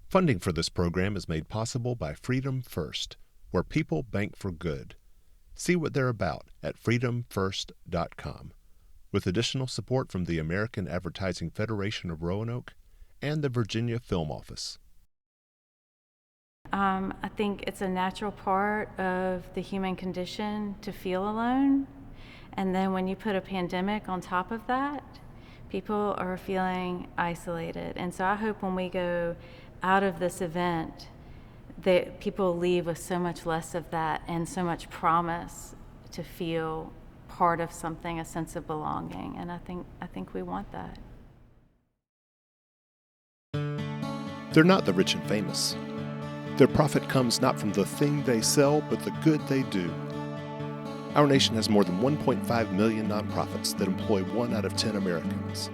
Funding for this program is made possible by Freedom First, where people bank for good. See what they're about at freedomfirst.com, with additional support from the American Advertising Federation of Roanoke and the Virginia Film Office. I think it's a natural part of the human condition to feel alone. And then when you put a pandemic on top of that, people are feeling isolated. And so I hope when we go out of this event that people leave with so much less of that and so much promise to feel part of something, a sense of belonging. And I think we want that. They're not the rich and famous. Their profit comes not from the thing they sell, but the good they do. Our nation has more than 1.5 million nonprofits that employ 1 out of 10 Americans,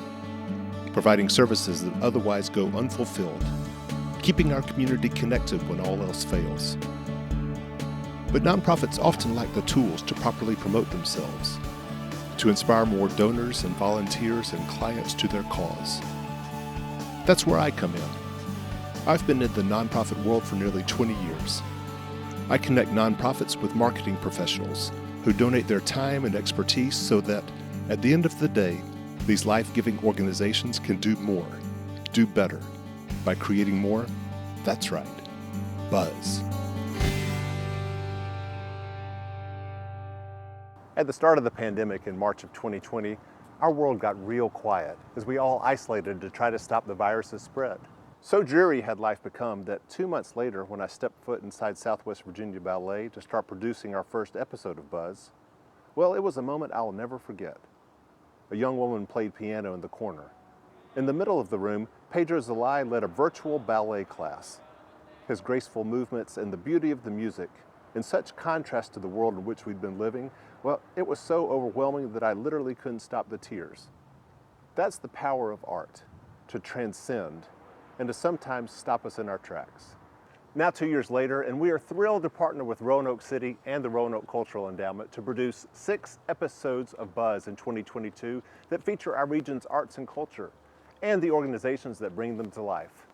providing services that otherwise go unfulfilled, keeping our community connected when all else fails. But nonprofits often lack the tools to properly promote themselves, to inspire more donors and volunteers and clients to their cause. That's where I come in. I've been in the nonprofit world for nearly 20 years. I connect nonprofits with marketing professionals who donate their time and expertise so that, at the end of the day, these life-giving organizations can do more, do better, by creating more. That's right, buzz. At the start of the pandemic in March of 2020, our world got real quiet as we all isolated to try to stop the virus's spread. So dreary had life become that 2 months later, when I stepped foot inside Southwest Virginia Ballet to start producing our first episode of Buzz, well, it was a moment I'll never forget. A young woman played piano in the corner. In the middle of the room, Pedro Zelay led a virtual ballet class. His graceful movements and the beauty of the music, in such contrast to the world in which we'd been living, well, it was so overwhelming that I literally couldn't stop the tears. That's the power of art, to transcend and to sometimes stop us in our tracks. Now 2 years later, and we are thrilled to partner with Roanoke City and the Roanoke Cultural Endowment to produce 6 episodes of Buzz in 2022 that feature our region's arts and culture and the organizations that bring them to life.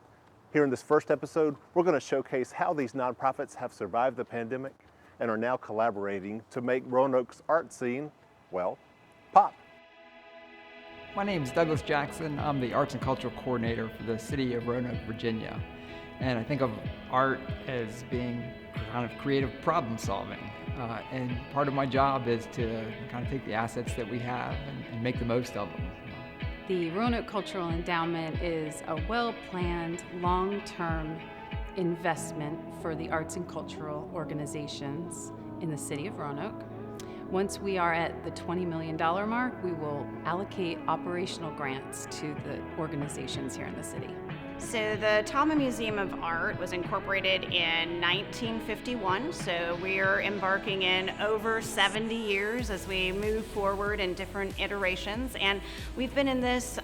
Here in this first episode, we're going to showcase how these nonprofits have survived the pandemic and are now collaborating to make Roanoke's art scene, well, pop. My name is Douglas Jackson. I'm the Arts and Cultural Coordinator for the City of Roanoke, Virginia. And I think of art as being kind of creative problem solving. And part of my job is to kind of take the assets that we have and make the most of them. The Roanoke Cultural Endowment is a well-planned, long-term investment for the arts and cultural organizations in the City of Roanoke. Once we are at the $20 million mark, we will allocate operational grants to the organizations here in the city. So the Taubman Museum of Art was incorporated in 1951, so we're embarking in over 70 years as we move forward in different iterations, and we've been in this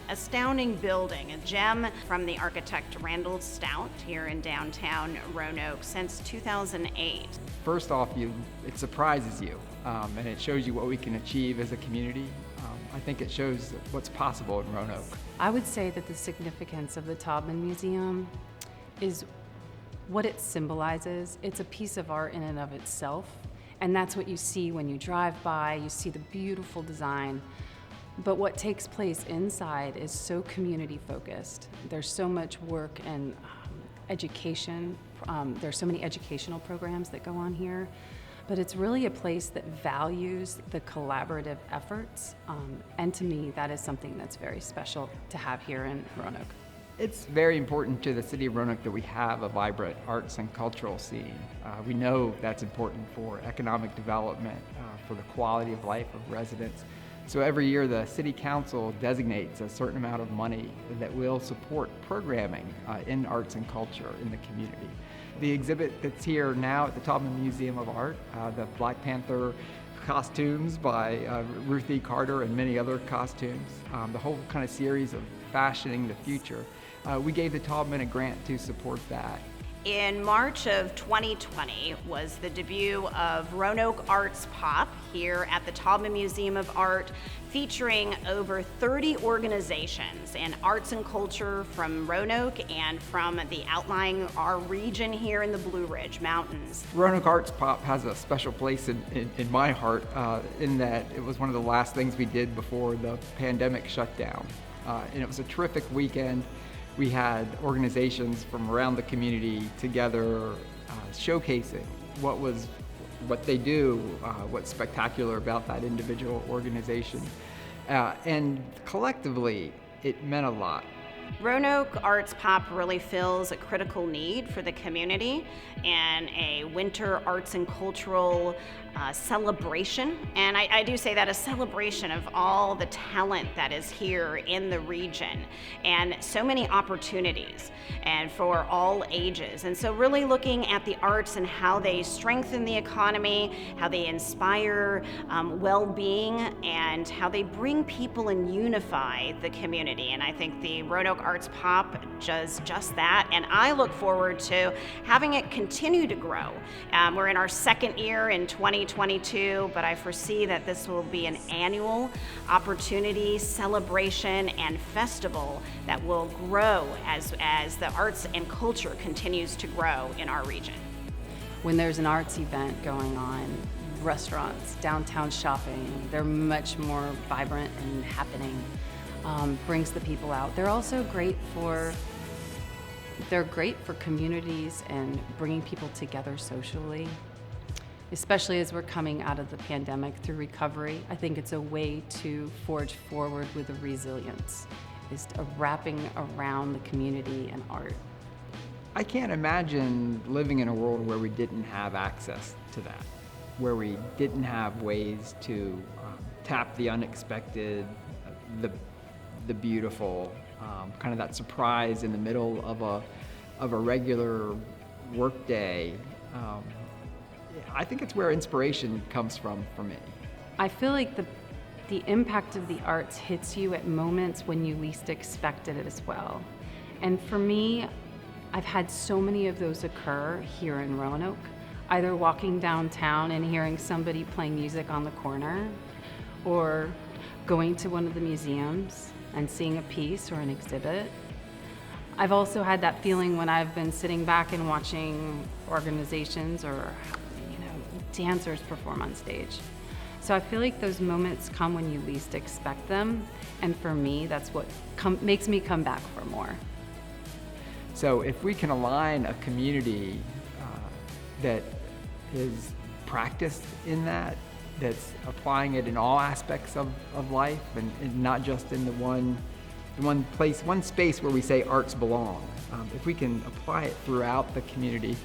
astounding building, a gem from the architect Randall Stout here in downtown Roanoke since 2008. First off, it surprises you, and it shows you what we can achieve as a community. I think it shows what's possible in Roanoke. I would say that the significance of the Taubman Museum is what it symbolizes. It's a piece of art in and of itself, and that's what you see when you drive by. You see the beautiful design, but what takes place inside is so community focused. There's so much work and education. There's so many educational programs that go on here. But it's really a place that values the collaborative efforts, and to me, that is something that's very special to have here in Roanoke. It's very important to the City of Roanoke that we have a vibrant arts and cultural scene. We know that's important for economic development, for the quality of life of residents. So every year the City Council designates a certain amount of money that will support programming in arts and culture in the community. The exhibit that's here now at the Taubman Museum of Art, the Black Panther costumes by Ruth E. Carter and many other costumes, the whole kind of series of fashioning the future. We gave the Taubman a grant to support that. In March of 2020 was the debut of Roanoke Arts Pop here at the Taubman Museum of Art, featuring over 30 organizations in arts and culture from Roanoke and from the outlying our region here in the Blue Ridge Mountains. Roanoke Arts Pop has a special place in my heart in that it was one of the last things we did before the pandemic shut down. And it was a terrific weekend. We had organizations from around the community together showcasing what they do, what's spectacular about that individual organization. And collectively, it meant a lot. Roanoke Arts Pop really fills a critical need for the community and a winter arts and cultural celebration. And I do say that, a celebration of all the talent that is here in the region and so many opportunities and for all ages. And so really looking at the arts and how they strengthen the economy, how they inspire well-being, and how they bring people and unify the community. And I think the Roanoke Arts Pop does just that, and I look forward to having it continue to grow. We're in our second year in 2022, but I foresee that this will be an annual opportunity, celebration, and festival that will grow as the arts and culture continues to grow in our region. When there's an arts event going on, restaurants, downtown shopping, they're much more vibrant and happening. Brings the people out. They're also great for communities and bringing people together socially, especially as we're coming out of the pandemic through recovery. I think it's a way to forge forward with a resilience, is wrapping around the community and art. I can't imagine living in a world where we didn't have access to that, where we didn't have ways to tap the unexpected, the beautiful, kind of that surprise in the middle of a regular work day. I think it's where inspiration comes from for me. I feel like the impact of the arts hits you at moments when you least expect it as well. And for me, I've had so many of those occur here in Roanoke, either walking downtown and hearing somebody playing music on the corner, or going to one of the museums and seeing a piece or an exhibit. I've also had that feeling when I've been sitting back and watching organizations or dancers perform on stage. So I feel like those moments come when you least expect them, and for me, that's what makes me come back for more. So if we can align a community that is practiced in that, that's applying it in all aspects of life and not just in the one space where we say arts belong. If we can apply it throughout the community,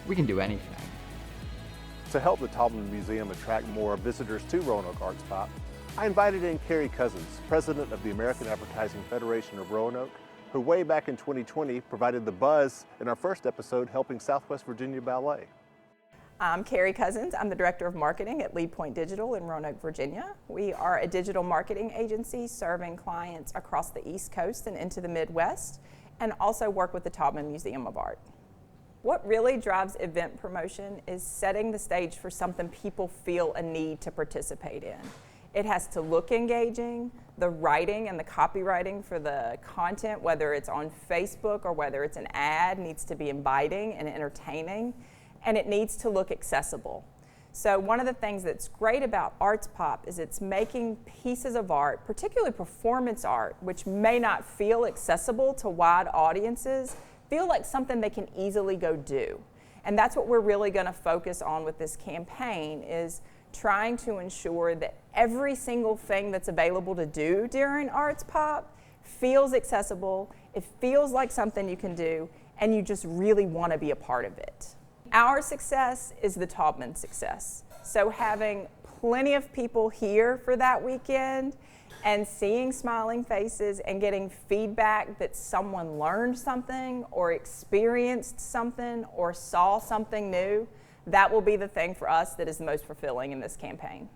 we can do anything. To help the Taubman Museum attract more visitors to Roanoke Arts Pop, I invited in Carrie Cousins, president of the American Advertising Federation of Roanoke, who way back in 2020 provided the buzz in our first episode helping Southwest Virginia Ballet. I'm Carrie Cousins. I'm the Director of Marketing at LeadPoint Digital in Roanoke, Virginia. We are a digital marketing agency serving clients across the East Coast and into the Midwest, and also work with the Taubman Museum of Art. What really drives event promotion is setting the stage for something people feel a need to participate in. It has to look engaging. The writing and the copywriting for the content, whether it's on Facebook or whether it's an ad, needs to be inviting and entertaining, and it needs to look accessible. So one of the things that's great about Arts Pop is it's making pieces of art, particularly performance art, which may not feel accessible to wide audiences, feel like something they can easily go do. And that's what we're really going to focus on with this campaign, is trying to ensure that every single thing that's available to do during Arts Pop feels accessible, it feels like something you can do, and you just really want to be a part of it. Our success is the Taubman success. So having plenty of people here for that weekend and seeing smiling faces and getting feedback that someone learned something or experienced something or saw something new, that will be the thing for us that is the most fulfilling in this campaign.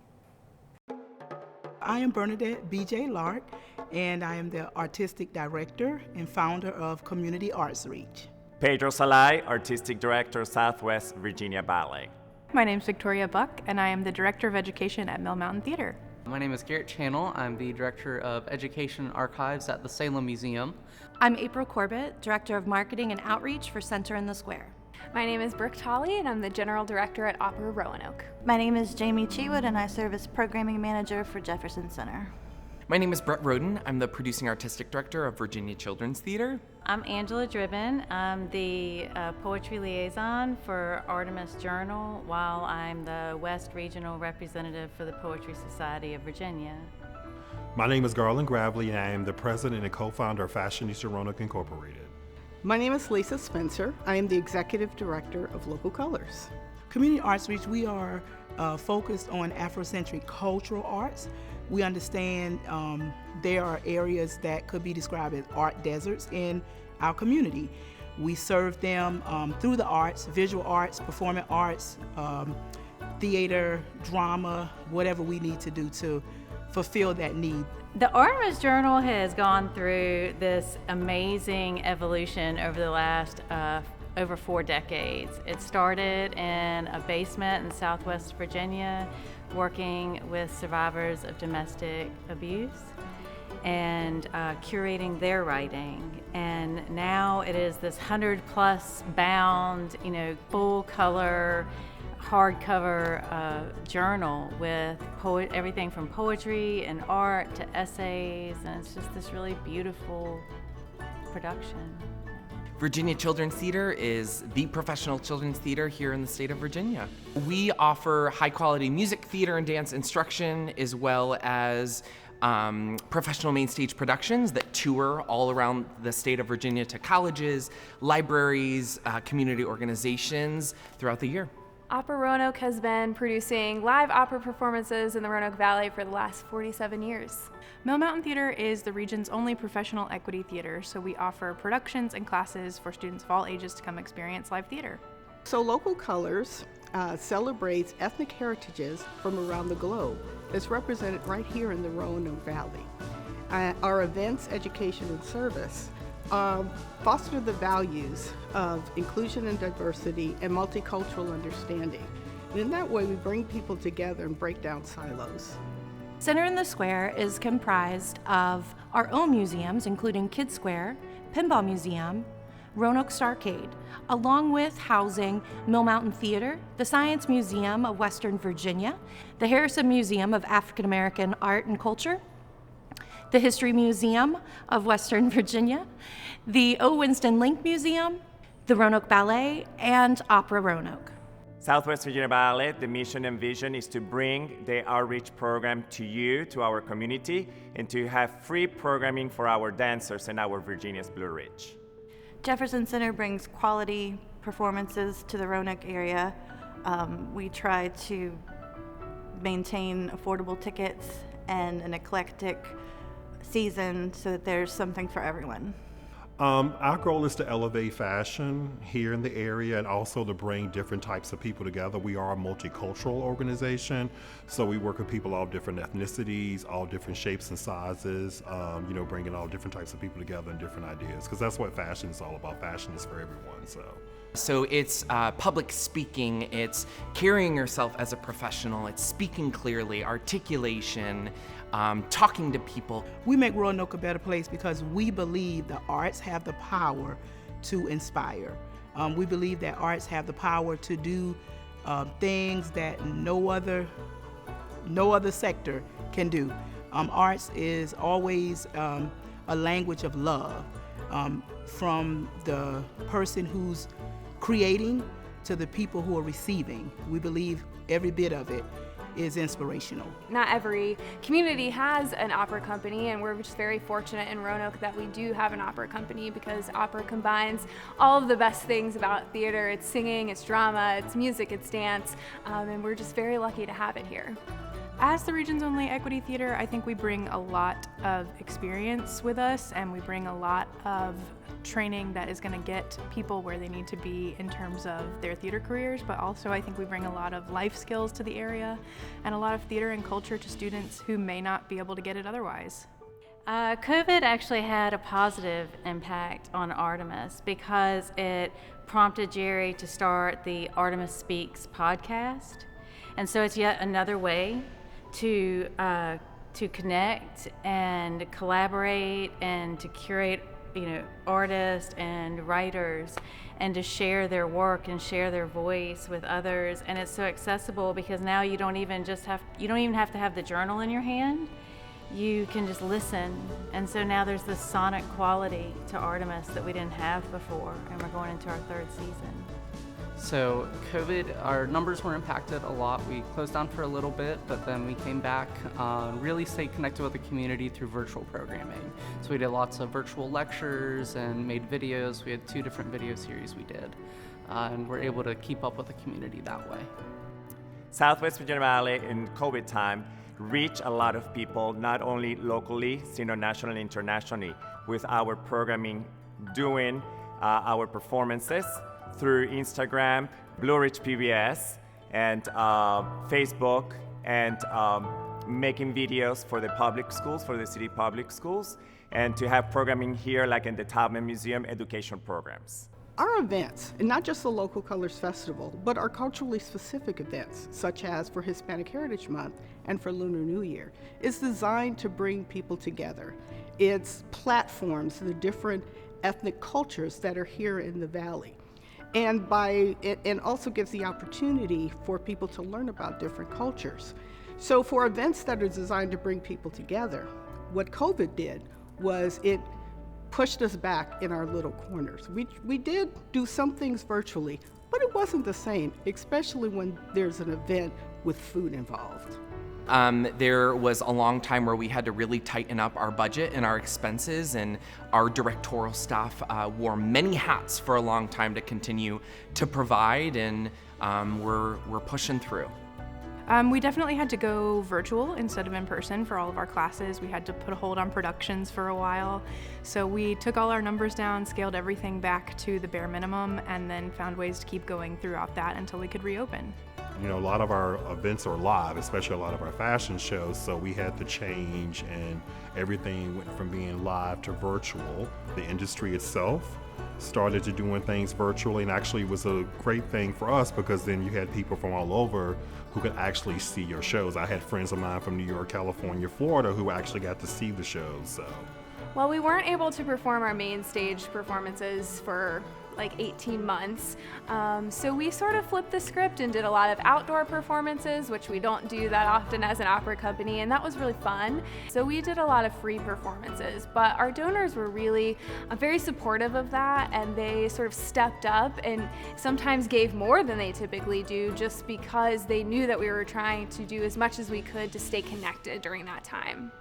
I am Bernadette B.J. Lark, and I am the Artistic Director and founder of Community Arts Reach. Pedro Salai, Artistic Director, Southwest Virginia Ballet. My name is Victoria Buck, and I am the Director of Education at Mill Mountain Theater. My name is Garrett Channel. I'm the Director of Education Archives at the Salem Museum. I'm April Corbett, Director of Marketing and Outreach for Center in the Square. My name is Brooke Tolley, and I'm the General Director at Opera Roanoke. My name is Jamie Chewood, and I serve as Programming Manager for Jefferson Center. My name is Brett Roden. I'm the Producing Artistic Director of Virginia Children's Theater. I'm Angela Dribbin. I'm the Poetry Liaison for Artemis Journal, while I'm the West Regional Representative for the Poetry Society of Virginia. My name is Garland Gravely, and I am the President and Co-Founder of Fashionista Roanoke Incorporated. My name is Lisa Spencer. I am the Executive Director of Local Colors. Community Arts Reach, we are focused on Afrocentric cultural arts. We understand there are areas that could be described as art deserts in our community. We serve them through the arts, visual arts, performing arts, theater, drama, whatever we need to do to fulfill that need. The Artemis Journal has gone through this amazing evolution over the last over 4 decades. It started in a basement in Southwest Virginia, working with survivors of domestic abuse and curating their writing. And now it is this 100+ bound, full color, hardcover journal with everything from poetry and art to essays, and it's just this really beautiful production. Virginia Children's Theater is the professional children's theater here in the state of Virginia. We offer high-quality music, theater, and dance instruction, as well as professional main stage productions that tour all around the state of Virginia to colleges, libraries, community organizations throughout the year. Opera Roanoke has been producing live opera performances in the Roanoke Valley for the last 47 years. Mill Mountain Theater is the region's only professional equity theater, so we offer productions and classes for students of all ages to come experience live theater. So Local Colors celebrates ethnic heritages from around the globe. It's represented right here in the Roanoke Valley. Our events, education, and service foster the values of inclusion and diversity and multicultural understanding. And in that way, we bring people together and break down silos. Center in the Square is comprised of our own museums, including Kids Square, Pinball Museum, Roanoke Starcade, along with housing Mill Mountain Theater, the Science Museum of Western Virginia, the Harrison Museum of African American Art and Culture, the History Museum of Western Virginia, the O. Winston Link Museum, the Roanoke Ballet, and Opera Roanoke. Southwest Virginia Ballet, the mission and vision is to bring the outreach program to you, to our community, and to have free programming for our dancers in our Virginia's Blue Ridge. Jefferson Center brings quality performances to the Roanoke area. We try to maintain affordable tickets and an eclectic season so that there's something for everyone. Our goal is to elevate fashion here in the area and also to bring different types of people together. We are a multicultural organization, so we work with people of all different ethnicities, all different shapes and sizes, bringing all different types of people together and different ideas, because that's what fashion is all about. Fashion is for everyone. So it's public speaking, it's carrying yourself as a professional, it's speaking clearly, articulation, talking to people. We make Roanoke a better place because we believe the arts have the power to inspire. We believe that arts have the power to do things that no other sector can do. Arts is always a language of love, from the person who's creating to the people who are receiving. We believe every bit of it is inspirational. Not every community has an opera company, and we're just very fortunate in Roanoke that we do have an opera company, because opera combines all of the best things about theater. It's singing, it's drama, it's music, it's dance, and we're just very lucky to have it here. As the region's only equity theater, I think we bring a lot of experience with us, and we bring a lot of training that is going to get people where they need to be in terms of their theater careers, but also I think we bring a lot of life skills to the area and a lot of theater and culture to students who may not be able to get it otherwise. COVID actually had a positive impact on Artemis because it prompted Jerry to start the Artemis Speaks podcast. And so it's yet another way to connect and collaborate and to curate, artists and writers and to share their work and share their voice with others. And it's so accessible because now you don't even have to have the journal in your hand. You can just listen. And so now there's this sonic quality to Artemis that we didn't have before, and we're going into our third season. So COVID, our numbers were impacted a lot. We closed down for a little bit, but then we came back, really stayed connected with the community through virtual programming. So we did lots of virtual lectures and made videos. We had 2 different video series we did, and we're able to keep up with the community that way. Southwest Virginia Valley in COVID time reach a lot of people, not only locally, nationally and internationally, with our programming, doing our performances through Instagram, Blue Ridge PBS, and Facebook, and making videos for the public schools, for the city public schools, and to have programming here like in the Taubman Museum education programs. Our events, and not just the local Colors Festival, but our culturally specific events, such as for Hispanic Heritage Month and for Lunar New Year, is designed to bring people together. It's platforms the different ethnic cultures that are here in the Valley. And also gives the opportunity for people to learn about different cultures. So for events that are designed to bring people together, what COVID did was it pushed us back in our little corners. We did do some things virtually, but it wasn't the same, especially when there's an event with food involved. There was a long time where we had to really tighten up our budget and our expenses, and our directorial staff wore many hats for a long time to continue to provide, and we're pushing through. We definitely had to go virtual instead of in person for all of our classes. We had to put a hold on productions for a while. So we took all our numbers down, scaled everything back to the bare minimum, and then found ways to keep going throughout that until we could reopen. A lot of our events are live, especially a lot of our fashion shows, so we had to change, and everything went from being live to virtual. The industry itself started to doing things virtually, and actually it was a great thing for us because then you had people from all over who could actually see your shows. I had friends of mine from New York, California, Florida who actually got to see the shows. So. Well, we weren't able to perform our main stage performances for like 18 months. So we sort of flipped the script and did a lot of outdoor performances, which we don't do that often as an opera company, and that was really fun. So we did a lot of free performances, but our donors were really very supportive of that, and they sort of stepped up and sometimes gave more than they typically do just because they knew that we were trying to do as much as we could to stay connected during that time.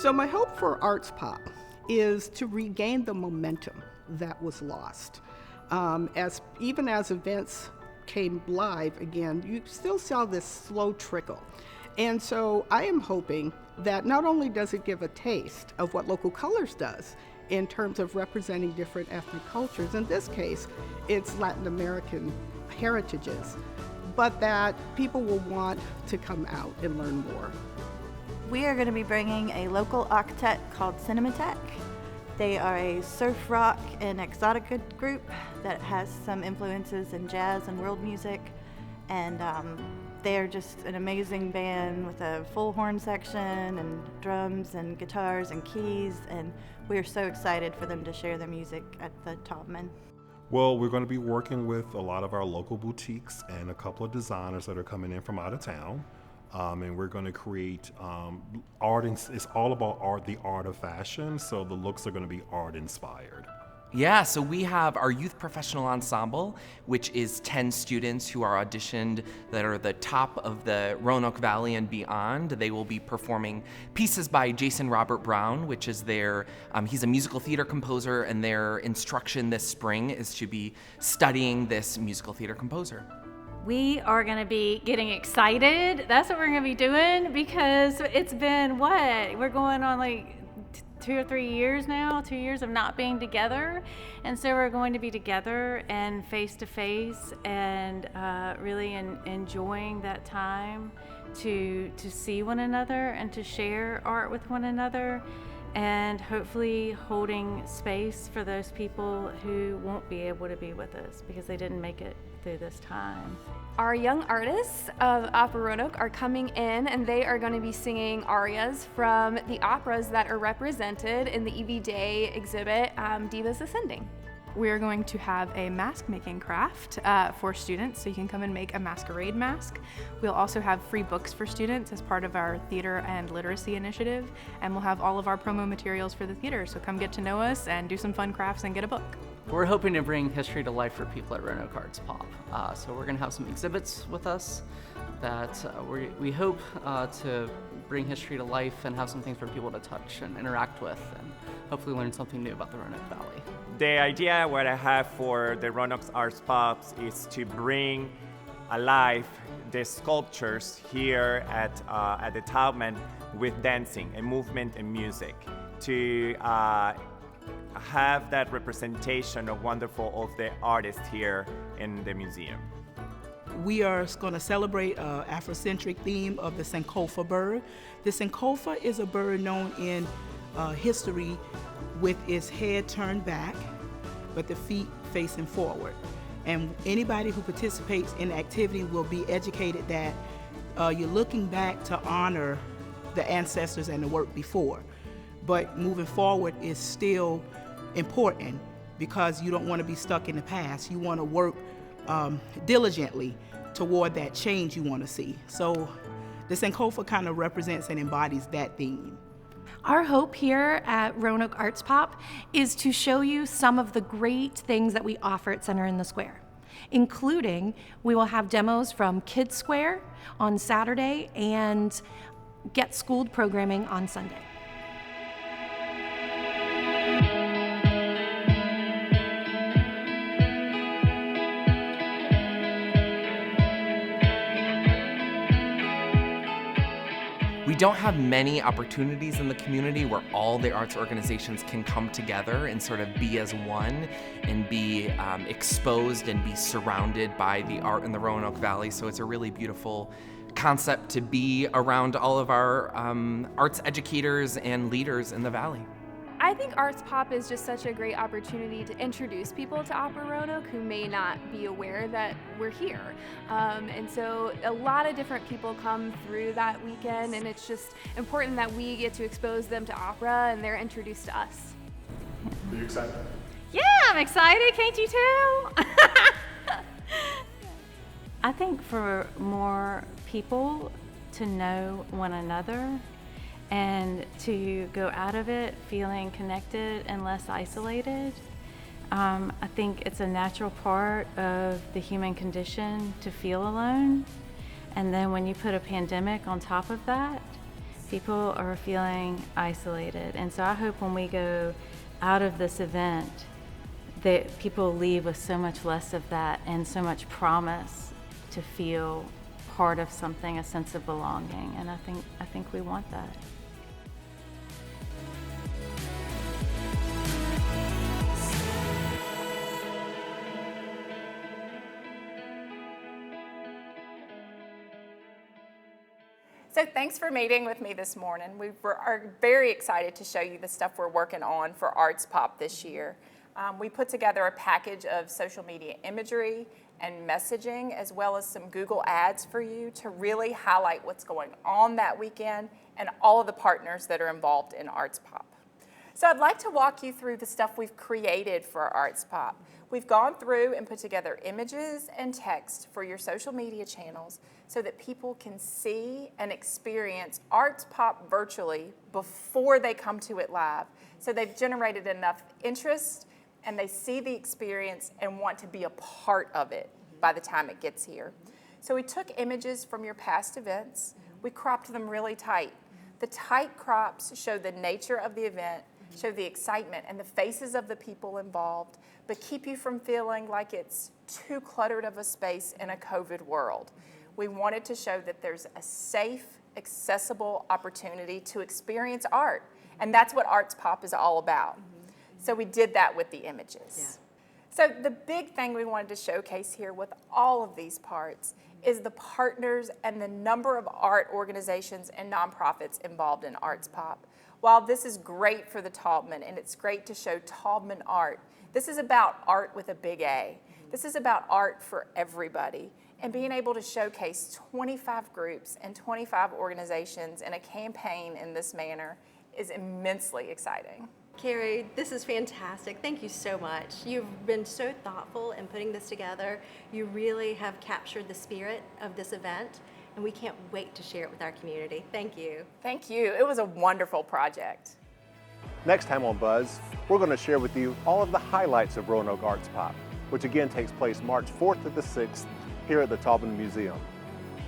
So my hope for Arts Pop is to regain the momentum that was lost. Even as events came live again, you still saw this slow trickle. And so I am hoping that not only does it give a taste of what Local Colors does in terms of representing different ethnic cultures, in this case, it's Latin American heritages, but that people will want to come out and learn more. We are going to be bringing a local octet called Cinematech. They are a surf rock and exotica group that has some influences in jazz and world music, and they are just an amazing band with a full horn section and drums and guitars and keys, and we are so excited for them to share their music at the Taubman. Well, we're going to be working with a lot of our local boutiques and a couple of designers that are coming in from out of town. And we're going to create art. It's all about art, the art of fashion. So the looks are going to be art inspired. Yeah, so we have our youth professional ensemble, which is 10 students who are auditioned that are the top of the Roanoke Valley and beyond. They will be performing pieces by Jason Robert Brown, which is he's a musical theater composer, and their instruction this spring is to be studying this musical theater composer. We are going to be getting excited. That's what we're going to be doing because it's been we're going on like 2 or 3 years now, 2 years of not being together. And so we're going to be together and face to face and really enjoying that time to see one another and to share art with one another, and hopefully holding space for those people who won't be able to be with us because they didn't make it through this time. Our young artists of Opera Roanoke are coming in, and they are going to be singing arias from the operas that are represented in the EV Day exhibit, Divas Ascending. We are going to have a mask making craft for students, so you can come and make a masquerade mask. We'll also have free books for students as part of our theater and literacy initiative, and we'll have all of our promo materials for the theater, so come get to know us and do some fun crafts and get a book. We're hoping to bring history to life for people at Roanoke Arts Pop. So we're gonna have some exhibits with us that we hope to bring history to life and have some things for people to touch and interact with, and hopefully learn something new about the Roanoke Valley. The idea what I have for the Roanoke Arts Pops is to bring alive the sculptures here at the Taubman with dancing and movement and music, to have that representation of wonderful of the artists here in the museum. We are going to celebrate an Afrocentric theme of the Sankofa bird. The Sankofa is a bird known in history with its head turned back, but the feet facing forward. And anybody who participates in the activity will be educated that you're looking back to honor the ancestors and the work before. But moving forward is still important because you don't want to be stuck in the past. You want to work diligently toward that change you want to see. So the Sankofa kind of represents and embodies that theme. Our hope here at Roanoke Arts Pop is to show you some of the great things that we offer at Center in the Square, including we will have demos from Kids Square on Saturday and Get Schooled programming on Sunday. We don't have many opportunities in the community where all the arts organizations can come together and sort of be as one and be exposed and be surrounded by the art in the Roanoke Valley. So it's a really beautiful concept to be around all of our arts educators and leaders in the Valley. I think Arts Pop is just such a great opportunity to introduce people to Opera Roanoke who may not be aware that we're here. And so a lot of different people come through that weekend, and it's just important that we get to expose them to opera and they're introduced to us. Are you excited? Yeah, I'm excited. Can't you tell? I think for more people to know one another and to go out of it feeling connected and less isolated. I think it's a natural part of the human condition to feel alone. And then when you put a pandemic on top of that, people are feeling isolated. And so I hope when we go out of this event that people leave with so much less of that and so much promise to feel part of something, a sense of belonging. And I think we want that. So thanks for meeting with me this morning. We are very excited to show you the stuff we're working on for Arts Pop this year. We put together a package of social media imagery and messaging, as well as some Google ads for you to really highlight what's going on that weekend and all of the partners that are involved in Arts Pop. So I'd like to walk you through the stuff we've created for Arts Pop. We've gone through and put together images and text for your social media channels so that people can see and experience Arts Pop virtually before they come to it live. So they've generated enough interest and they see the experience and want to be a part of it by the time it gets here. So we took images from your past events. We cropped them really tight. The tight crops show the nature of the event, show the excitement and the faces of the people involved, but keep you from feeling like it's too cluttered of a space in a COVID world. We wanted to show that there's a safe, accessible opportunity to experience art And that's what Arts Pop is all about. So we did that with the images. So the big thing we wanted to showcase here with all of these parts is the partners and the number of art organizations and nonprofits involved in Arts Pop. While this is great for the Taubman and it's great to show Taubman art, this is about art with a big A. This is about art for everybody. And being able to showcase 25 groups and 25 organizations in a campaign in this manner is immensely exciting. Carrie, this is fantastic. Thank you so much. You've been so thoughtful in putting this together. You really have captured the spirit of this event, and we can't wait to share it with our community. Thank you. Thank you. It was a wonderful project. Next time on Buzz, we're going to share with you all of the highlights of Roanoke Arts Pop, which again takes place March 4th to the 6th here at the Taubman Museum.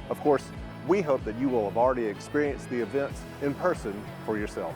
Of course, we hope that you will have already experienced the events in person for yourself.